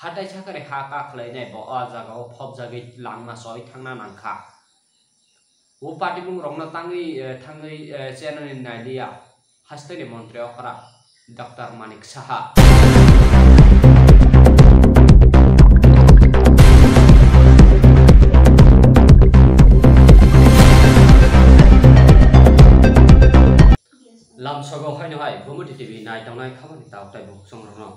हाथाय साखारे हा काख्लायनाय ब जागाव फबजागै लांना सय थांना नांखा वो पार्टी बुं रंना थांगै चेनेल नायलिया हास्टेनि मन्त्रि अखरा डॉक्टर मानिक साहा लाम सगो हायनो हाय गोमोथि टिभि नायदावनाय खामानि दावताय बुक संरनो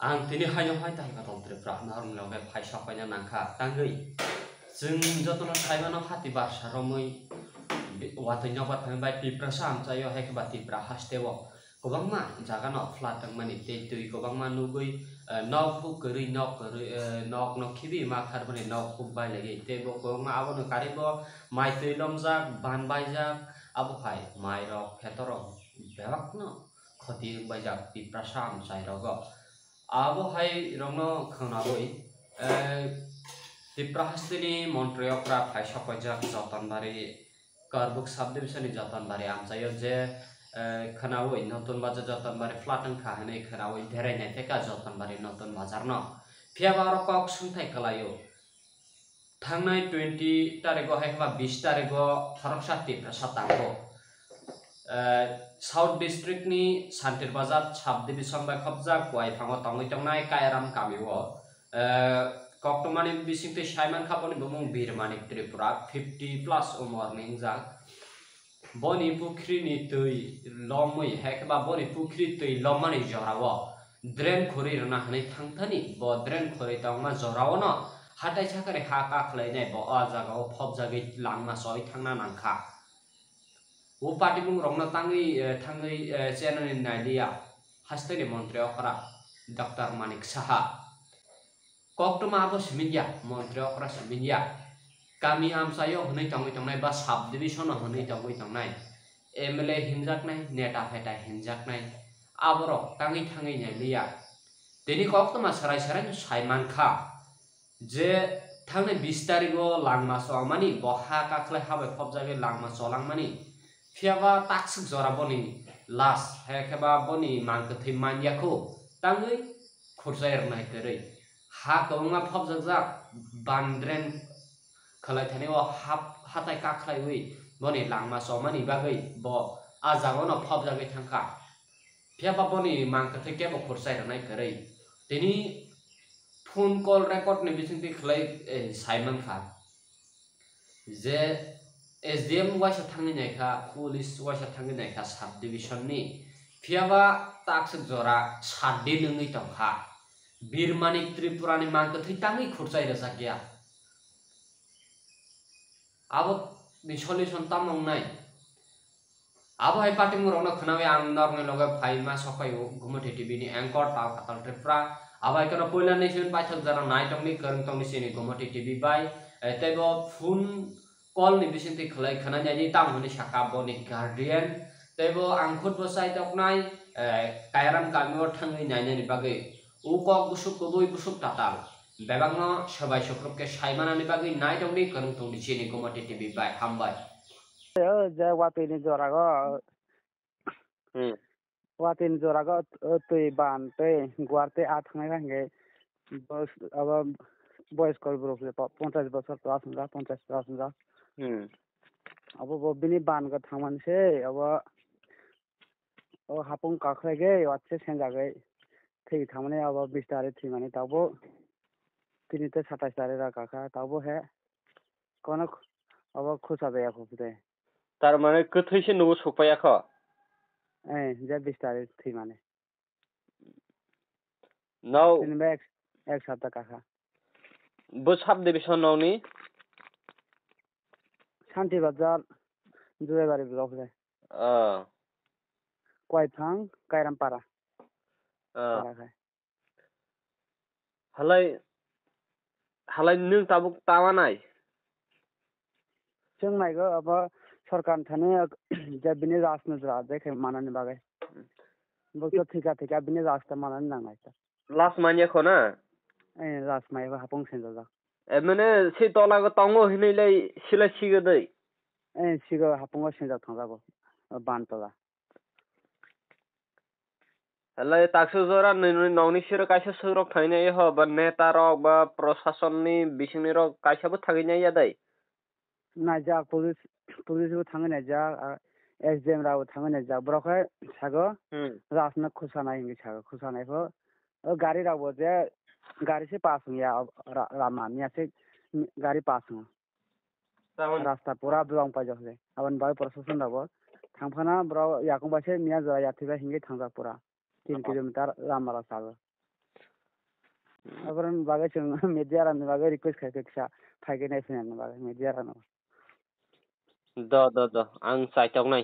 आं तिनि हायनो हाय तालगा दलत्रिफ्रा नारम लगे फायसा फायना नांखा तांगै जों जतन थाइमानो हाति बारसा रमै वातैनाव बाथांबाय पिप्रासा आमचायो हायखबा तिप्रा हास्टेव गोबांमा जागानो फ्लाटं मानि ते तुइ गोबांमा नुगै नक फुकरै नक खिबि मा खारबने नक फुकबाय लगे ते गोबांमा आबनो कारिबो माइतै लमजा बानबायजा आबो फाय माइरक फेतरक बेबाकनो खति बायजा पिप्रासा आमचायरग आबो हाय रंनो खनाबोय Tipra हास्टेनि मन्त्रियफ्रा फायसा Faiza Jatanbari Karbuk subdivision Jatanbari amchayo je khanawoi notun bajar Jatanbari flateng khahane khanawoi dherai nai theka Jatanbari notun bazar no phiaba kok sungthai kalayo thangnai 20 tariko haikba 20 tariko Tharoksati prasatango South District ni Santir Bazar subdivision by khobjak kwai phango tongoi tongnai Kairam kamiwo Koktomani bising te Simon Kaponi bumung bir manik Tripura 50 plus morning jak boni pukri ni tui lomui hekba boni pukri tui lomani jorawo drain khori rana hanai thangthani bo drain khori tangma jorawo no hatai sakare ha kakhlainai bo a jaga o phobjagi langma soi thangna nangkha wo party bung rongna thangai channel nailia hasteni mantri okra Dr. Manik Saha Koktoma abo seminja mantri okra seminja kami amsayo hunai tangai ba subdivision hunai tangai MLA hinjak nai neta feta hinjak nai aboro tangai nai liya tini koktoma sarai saiman kha je thangnai 20 tariko langma somani boha kakhlai habai phobjage langma solangmani phiaba taksuk joraboni las hekeba boni mangkthai manyakho tangai khurjair nai terei ha kawma phobjak bandren khalai thani o hatai kakhlai ui boni langma somani bagai bo ajagono phobjagai thangka phiaba boni mangkthai kebo khurjai nai terei tini phone call record ni bisingti khlai Simon kha je SDM waisa thangi nai kha police waisa thangi nai kha subdivision ni phiaba taksuk jora sadde nungi tongkha Birmanik Tripura ni mangkthai tangi khurjai rajakya abo ni solution tamong nai abo hai party murona khnawe ang normal loga phaima sakai gumothi TV ni anchor ta katal tripra abo hai kana poila ni sin paithak jana nai tongni karung tongni sini gumothi TV bai tebo phone call ni bisinti khlai khana nyai tam honi saka boni guardian tebo angkhut bosai toknai kairam kamio thangi nyai ni bagai ukok busuk koboi busuk tatal bebangno sabai sokrupke saimanani bagai nai tongni karung tongni sini gumothi TV bai hambai je watini jorago watini jorago tui ban tui guarte athangai range bos aba boys call group le 50 বছর plus hunja 50 plus hunja abo bo bini ban ga thangman se abo o hapung kakhrage watse senjage thei thamane abo 20 tare thimani tabo tinite 27 tare ra kakha tabo he kono abo khusa beya khupde तार माने गोथैसे न'आव सफायाखै जे 20 तारिख थी माने now एक सप्ताह काखा बो sub division नाउनि शान्ति बाजार जुवेबारी ब्लॉक ले क्वाइथांग कायरामपारा हालाय नों ताबुक तावानाय जों नायगो अब सरकार थाने जब बिने रासनो जरा देखे मानने बागे बक्तो थिका बिने रास्ता मानने नांगाय लास्ट मानिया खना लास्ट माइबा हापंग सेंजा ए माने से तलागो तंगो हिनैलै सिला सिगदै सिगो हापंग सेंजा थांजागो बानतला Lai taksu zora nongni siro kaisa surok thainai ho ba neta rok ba proshasonni bisingni rok kaisa bo thaginai ya dai. Najak police bo thangai najak SDM rao thangai najak brokai sago rasna khusanai hingi sago khusanai ko gari rao je gari se pass ya rama miya se gari pass rasta pura blong pa jose aban bai prosesan rao thangphana bro yakung ba se miya ja yathiba hingi thangjak pura 3 kilometer lama ra sago abran bagai chung media ran bagai request khai ksa phaigenai phainan bagai media ran Do ang saitok nai.